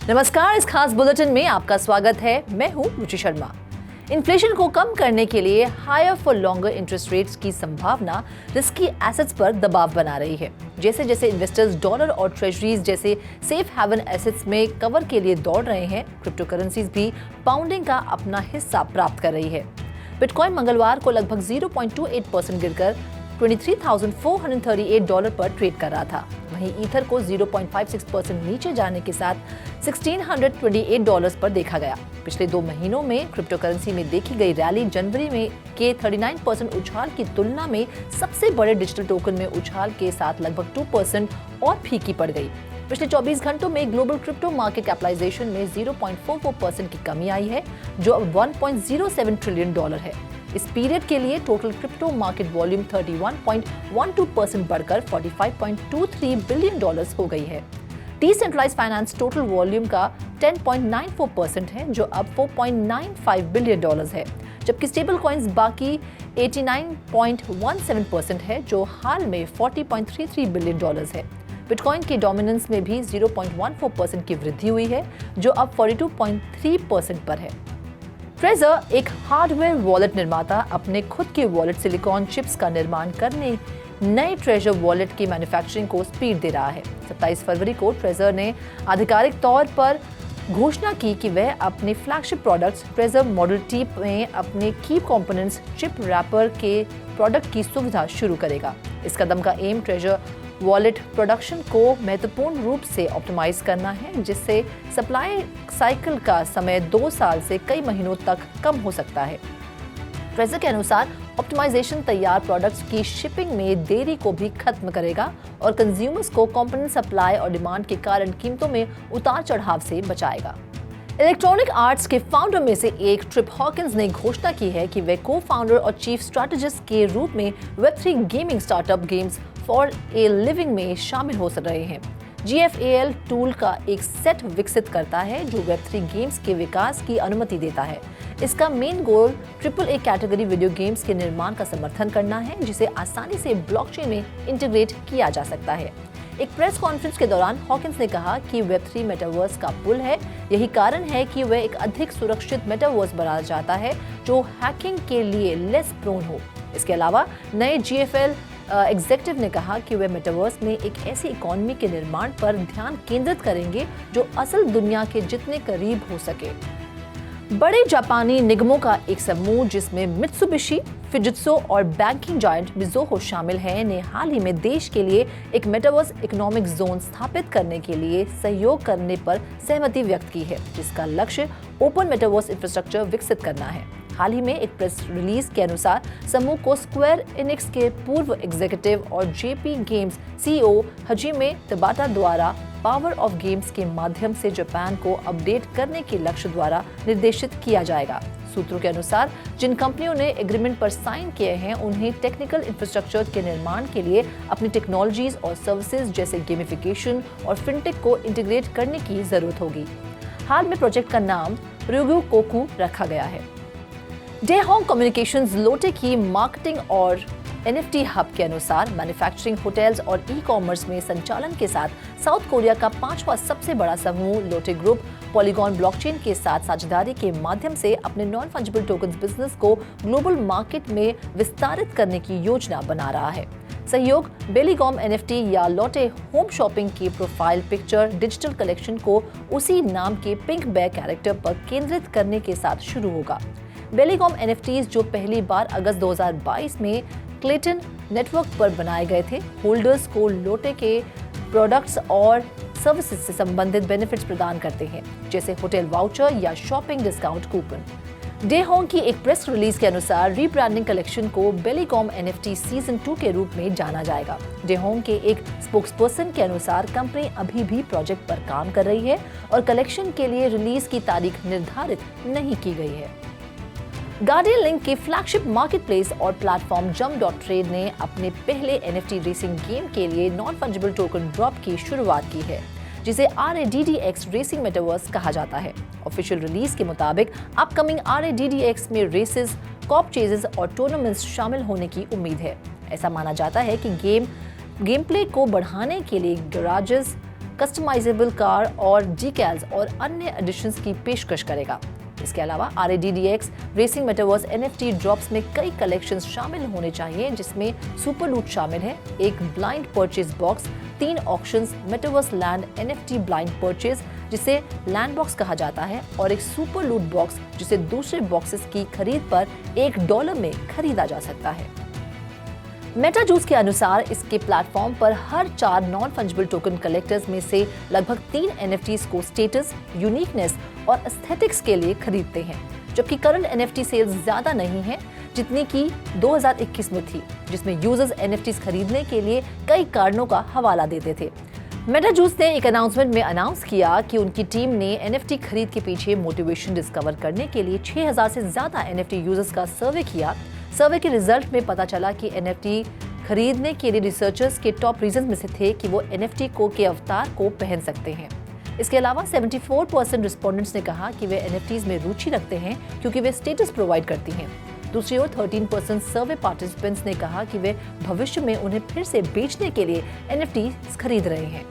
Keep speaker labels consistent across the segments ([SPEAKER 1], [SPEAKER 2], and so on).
[SPEAKER 1] नमस्कार, इस खास बुलेटिन में आपका स्वागत है। मैं हूं रुचि शर्मा। इन्फ्लेशन को कम करने के लिए higher for longer interest rates की संभावना रिस्की एसेट्स पर दबाव बना रही है। जैसे जैसे इन्वेस्टर्स डॉलर और ट्रेजरीज जैसे सेफ हेवन एसेट्स में कवर के लिए दौड़ रहे हैं, क्रिप्टो करेंसीज भी पाउंडिंग का अपना हिस्सा प्राप्त कर रही है। बिटकॉइन मंगलवार को लगभग 0.28% गिरकर $23,438 पर ट्रेड कर रहा था। वहीं ईथर को 0.56% नीचे जाने के साथ $1,628 पर देखा गया। पिछले 2 महीनों में क्रिप्टो करेंसी में देखी गई रैली जनवरी में के 39% उछाल की तुलना में सबसे बड़े डिजिटल टोकन में उछाल के साथ लगभग 2% और फीकी पड़ गई। पिछले 24 घंटों में ग्लोबल क्रिप्टो मार्केट कैपिटलाइजेशन में 0.44% की कमी आई है, जो अब $1.07 ट्रिलियन है। इस पीरियड के लिए टोटल क्रिप्टो मार्केट वॉल्यूम 31.12% बढ़कर $45.23 बिलियन हो गई है। डिसेंट्रलाइज्ड फाइनेंस टोटल वॉल्यूम का 10.94% है, जो अब $4.95 बिलियन है, जबकि स्टेबल कॉइन्स बाकी 89.17% है, जो हाल में $40.33 बिलियन है। बिटकॉइन की डोमिनेंस में भी 0.14% की वृद्धि हुई है, जो अब 42.3% पर है। ट्रेजर, एक हार्डवेयर वॉलेट निर्माता, अपने खुद के वॉलेट सिलिकॉन चिप्स का निर्माण करने नए ट्रेजर वॉलेट की मैन्युफैक्चरिंग को स्पीड दे रहा है। 27 फरवरी को ट्रेजर ने आधिकारिक तौर पर घोषणा की कि वह अपने flagship products treasure model T में अपने की कंपोनेंट्स चिप रैपर के प्रोडक्ट की सुविधा शुरू करेगा। इस कदम का एम ट्रेजर वॉलेट प्रोडक्शन को महत्वपूर्ण रूप से ऑप्टिमाइज करना है, जिससे सप्लाई साइकिल का समय 2 साल से कई महीनों तक कम हो सकता है। ट्रेजर के अनुसार ऑप्टिमाइजेशन तैयार प्रोडक्ट्स की शिपिंग में देरी को भी खत्म करेगा और कंज्यूमर्स को कंपोनेंट सप्लाई और डिमांड के कारण कीमतों में उतार चढ़ाव से बचाएगा। इलेक्ट्रॉनिक आर्ट्स के फाउंडर में से एक ट्रिप हॉकिंस ने घोषणा की है कि वे को फाउंडर और चीफ स्ट्रैटेजिस्ट के रूप में Web3 gaming startup games for a living में शामिल हो रहे हैं। GFAL टूल का एक सेट विकसित करता है जो वेब3 गेम्स के विकास की अनुमति देता है। इसका main goal AAA category video games के निर्माण का समर्थन करना है, जिसे आसानी से ब्लॉकचेन में इंटीग्रेट किया जा सकता है। एक प्रेस कॉन्फ्रेंस के दौरान हॉकिंस ने कहा कि वेब3 मेटावर्स का पुल है। यही कारण है कि वह एक अधिक सुरक्षित मेटावर्स बनाना चाहता है जो हैकिंग के लिए लेस प्रोन हो। इसके अलावा नए GFL एग्जीक्यूटिव ने कहा कि वे मेटावर्स में एक ऐसी इकोनॉमी के निर्माण पर ध्यान केंद्रित करेंगे जो असल दुनिया के जितने करीब हो सके। बड़े जापानी निगमों का एक समूह, जिसमें मित्सुबिशी, फिजित्सो और बैंकिंग जायंट मिज़ोहो शामिल हैं, ने हाल ही में देश के लिए एक मेटावर्स इकोनॉमिक जोन स्थापित करने के लिए सहयोग करने पर सहमति व्यक्त की है, जिसका लक्ष्य ओपन मेटावर्स इंफ्रास्ट्रक्चर विकसित करना है। हाल ही में एक प्रेस रिलीज के अनुसार समूह को स्क्वायर इनिक्स के पूर्व एग्जीक्यूटिव और JP गेम्स CEO हजीमे तबाटा द्वारा पावर ऑफ गेम्स के माध्यम से जापान को अपडेट करने के लक्ष्य द्वारा निर्देशित किया जाएगा। सूत्रों के अनुसार जिन कंपनियों ने एग्रीमेंट पर साइन किए हैं, उन्हें टेक्निकल इंफ्रास्ट्रक्चर के निर्माण के लिए अपनी टेक्नोलॉजीज और सर्विसेज जैसे गेमिफिकेशन और फिनटेक को इंटीग्रेट करने की जरूरत होगी। हाल में प्रोजेक्ट का नाम ryugu koku रखा गया है। डेहोंग कम्युनिकेशंस लोटे की मार्केटिंग और NFT हब के अनुसार मैन्युफैक्चरिंग, होटल्स और ई-कॉमर्स में संचालन के साथ साउथ कोरिया का 5वां सबसे बड़ा समूह लोटे ग्रुप पॉलीगॉन ब्लॉकचेन के साथ साझेदारी के माध्यम से अपने नॉन फंजिबल टोकन्स बिजनेस को ग्लोबल मार्केट में विस्तारित करने की योजना बना रहा है। सहयोग बेलीगॉम NFT या लोटे होम शॉपिंग की प्रोफाइल पिक्चर डिजिटल कलेक्शन को उसी नाम के पिंक बैग कैरेक्टर पर केंद्रित करने के साथ शुरू होगा। बेलीगॉम NFTs, जो पहली बार अगस्त 2022 में क्लेटन नेटवर्क पर बनाए गए थे, होल्डर्स को लोटे के प्रोडक्ट्स और सर्विसेज से संबंधित बेनिफिट्स प्रदान करते हैं, जैसे होटल वाउचर या शॉपिंग डिस्काउंट कूपन। डेहोंग की एक प्रेस रिलीज के अनुसार रीब्रांडिंग कलेक्शन को बेलीगॉम NFT सीजन 2 के रूप में जाना जाएगा। डेहोंग के एक स्पोक्सपर्सन के अनुसार कंपनी अभी भी प्रोजेक्ट पर काम कर रही है और कलेक्शन के लिए रिलीज की तारीख निर्धारित नहीं की गई है। गार्डियन लिंक के फ्लैगशिप मार्केटप्लेस और प्लेटफॉर्म जंप.ट्रेड ने अपने पहले NFT रेसिंग गेम के लिए नॉन फंजिबल टोकन ड्रॉप की शुरुआत की है, जिसे RADDX रेसिंग मेटावर्स कहा जाता है। ऑफिशियल रिलीज के मुताबिक अपकमिंग RADDX में रेसेस, कॉप चेजेस और टूर्नामेंट्स शामिल होने की उम्मीद है। ऐसा माना जाता है कि गेम प्ले को बढ़ाने के लिए गैराजेस, कस्टमाइजेबल कार और डीकैल्स और अन्य एडिशंस की पेशकश करेगा। इसके अलावा RADDX racing metaverse NFT drops में कई कलेक्शंस शामिल होने चाहिए, जिसमें सुपर लूट शामिल है, एक blind purchase box, 3 auctions, metaverse land NFT blind purchase जिसे लैंड बॉक्स कहा जाता है और एक सुपर लूट बॉक्स जिसे दूसरे बॉक्सेस की खरीद पर $1 में खरीदा जा सकता है। मेटाजूस के अनुसार इसके प्लेटफॉर्म पर हर 4 नॉन फंजिबल टोकन कलेक्टर्स में से लगभग 3 NFTs को स्टेटस, यूनिकनेस और एस्थेटिक्स के लिए खरीदते हैं, जबकि करंट NFT सेल्स ज्यादा नहीं है जितनी की 2021 में थी, जिसमें यूजर्स NFTs खरीदने के लिए कई कारणों का हवाला देते थे। मेटाजूस ने एक अनाउंसमेंट में अनाउंस किया कि उनकी टीम ने NFT खरीद के पीछे मोटिवेशन डिस्कवर करने के लिए 6000 से ज्यादा NFT यूजर्स का सर्वे किया। सर्वे के रिजल्ट में पता चला कि NFT खरीदने के लिए रिसर्चर्स के टॉप रीजन में से थे कि वो NFT के अवतार को पहन सकते हैं। इसके अलावा 74% रिस्पोंडेंट्स ने कहा कि वे NFTs में रुचि रखते हैं क्योंकि वे स्टेटस प्रोवाइड करती हैं। दूसरी ओर 13% सर्वे पार्टिसिपेंट्स ने कहा कि वे भविष्य में उन्हें फिर से बेचने के लिए NFTs खरीद रहे हैं।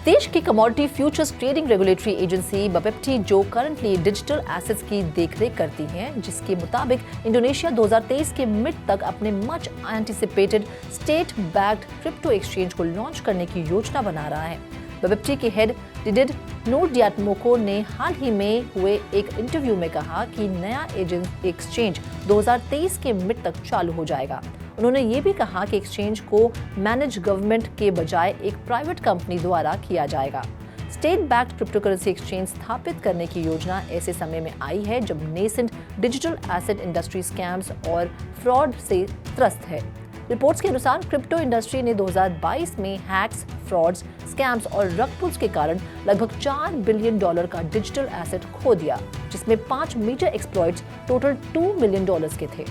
[SPEAKER 1] देश की commodity futures trading regulatory agency BAPEPT, जो करंटली डिजिटल एसेट्स की देखरेख करती है, जिसके मुताबिक इंडोनेशिया 2023 के मिड तक अपने much anticipated state backed crypto exchange को लॉन्च करने की योजना बना रहा है। BAPEPT के हेड डिडिड नूरडियाटमोको ने हाल ही में हुए एक इंटरव्यू में कहा कि नया एक्सचेंज 2023 के मिड तक चालू हो जाएगा। उन्होंने ये भी कहा कि एक्सचेंज को मैनेज गवर्नमेंट के बजाय एक प्राइवेट कंपनी द्वारा किया जाएगा। स्टेट बैक्ड क्रिप्टोकरेंसी एक्सचेंज स्थापित करने की योजना ऐसे समय में आई है जब nascent digital asset industry scams और फ्रॉड से त्रस्त है। रिपोर्ट्स के अनुसार क्रिप्टो इंडस्ट्री ने 2022 में हैक्स, फ्रॉड्स, स्कैम्स और रग पुल्स के कारण लगभग $4 बिलियन का डिजिटल एसेट खो दिया, जिसमें 5 मेजर एक्सप्लॉइट्स टोटल $2 मिलियन के थे।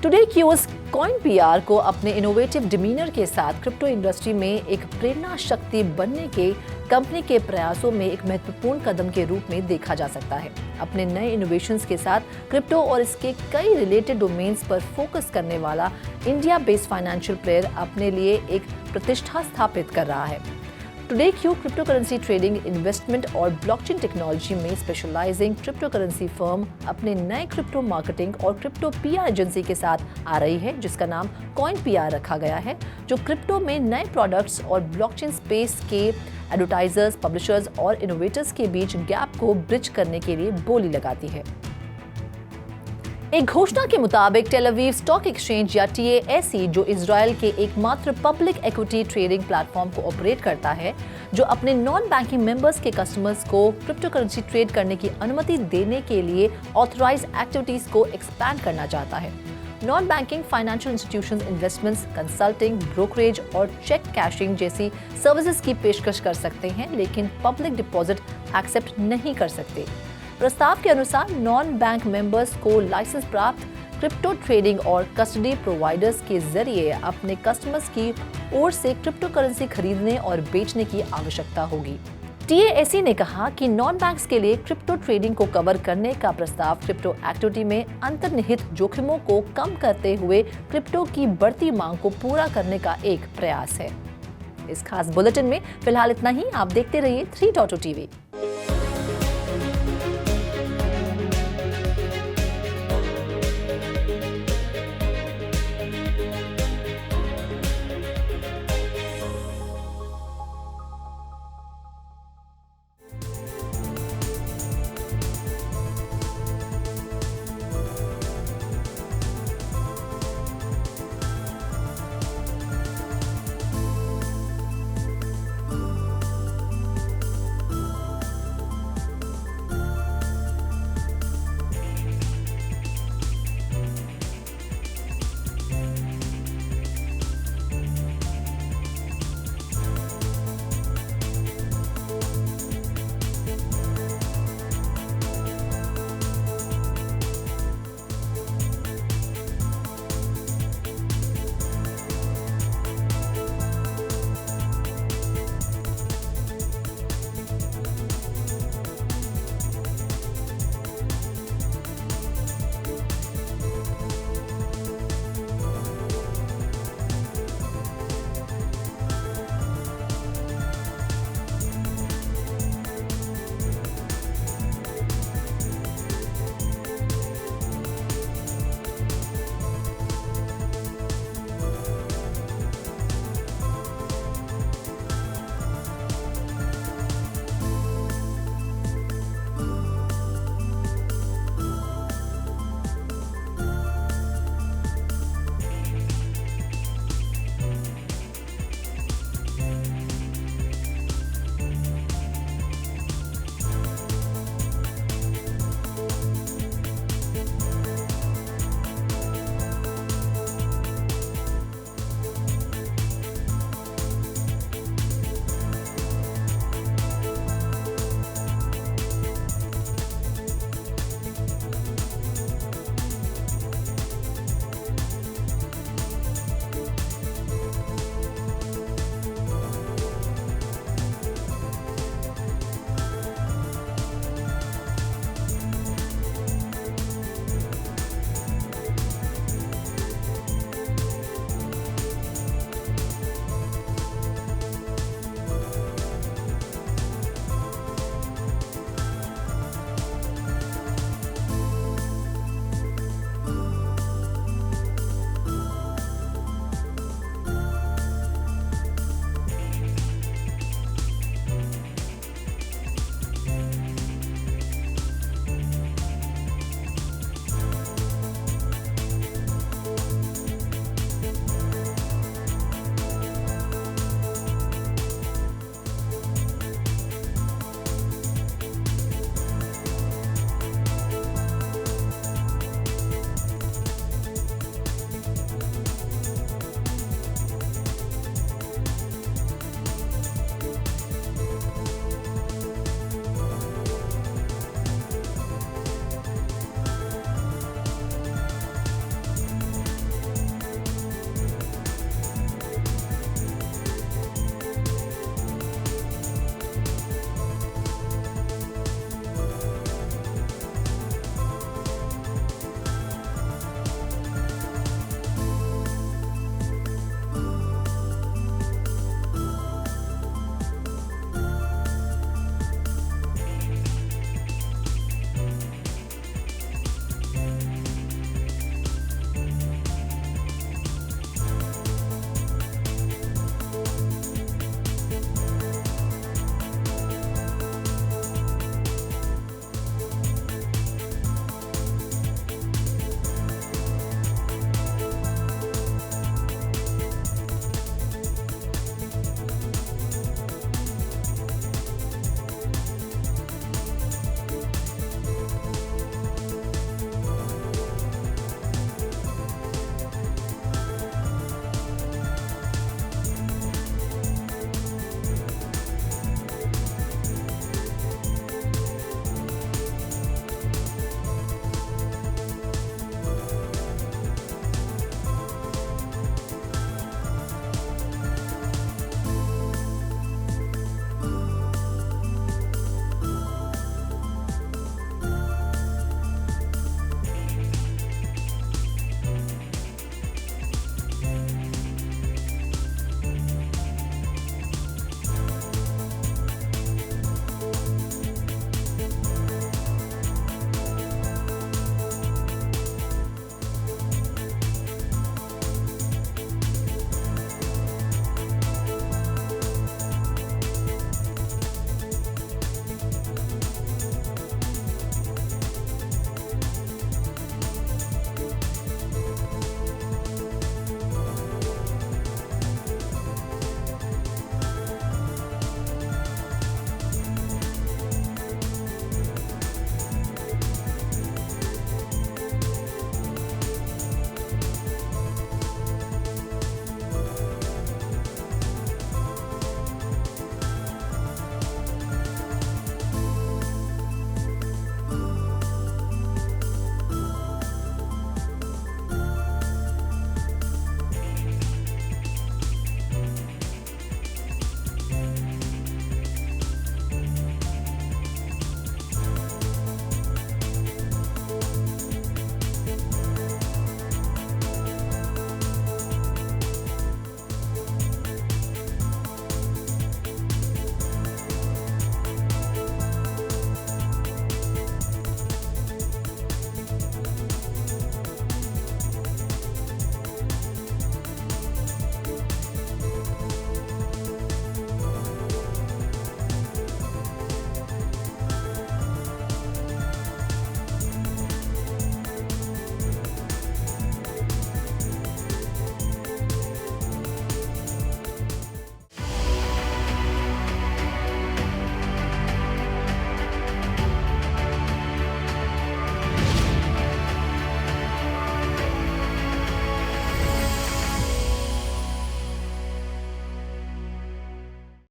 [SPEAKER 1] टुडे क्यूज CoinPR को अपने इनोवेटिव डिमीनर के साथ क्रिप्टो इंडस्ट्री में एक प्रेरणा शक्ति बनने के कंपनी के प्रयासों में एक महत्वपूर्ण कदम के रूप में देखा जा सकता है। अपने नए इनोवेशंस के साथ क्रिप्टो और इसके कई रिलेटेड डोमेन्स पर फोकस करने वाला इंडिया बेस्ड फाइनेंशियल प्लेयर अपने लिए एक प्रतिष्ठा स्थापित कर रहा है। Today Q crypto currency trading, investment और ब्लॉकचेन टेक्नोलॉजी में स्पेशलाइजिंग क्रिप्टो करेंसी फर्म अपने नए क्रिप्टो मार्केटिंग और क्रिप्टो PR एजेंसी के साथ आ रही है, जिसका नाम CoinPR रखा गया है, जो क्रिप्टो में नए प्रोडक्ट्स और ब्लॉकचेन स्पेस के एडवर्टाइजर्स, पब्लिशर्स और इनोवेटर्स के बीच गैप को ब्रिज करने के लिए बोली लगाती है। एक घोषणा के मुताबिक टेल अवीव स्टॉक एक्सचेंज या TASE, जो इजराइल के एकमात्र पब्लिक इक्विटी ट्रेडिंग प्लेटफॉर्म को ऑपरेट करता है, जो अपने नॉन बैंकिंग मेंबर्स के कस्टमर्स को क्रिप्टो करेंसी ट्रेड करने की अनुमति देने के लिए ऑथराइज्ड एक्टिविटीज को एक्सपैंड करना चाहता है। Non banking financial institutions investments, consulting, brokerage और चेक कैशिंग जैसी सर्विसेज की पेशकश कर सकते हैं, लेकिन पब्लिक डिपॉजिट एक्सेप्ट नहीं कर सकते। प्रस्ताव के अनुसार नॉन बैंक मेंबर्स को लाइसेंस प्राप्त क्रिप्टो ट्रेडिंग और कस्टडी प्रोवाइडर्स के जरिए अपने कस्टमर्स की ओर से क्रिप्टो करेंसी खरीदने और बेचने की आवश्यकता होगी। TASE ने कहा कि नॉन बैंक्स के लिए क्रिप्टो ट्रेडिंग को कवर करने का प्रस्ताव क्रिप्टो एक्टिविटी में अंतर्निहित जोखिमों को कम करते हुए क्रिप्टो की बढ़ती मांग को पूरा करने का एक प्रयास है। इस खास बुलेटिन में फिलहाल इतना ही। आप देखते रहिए 3.2 TV।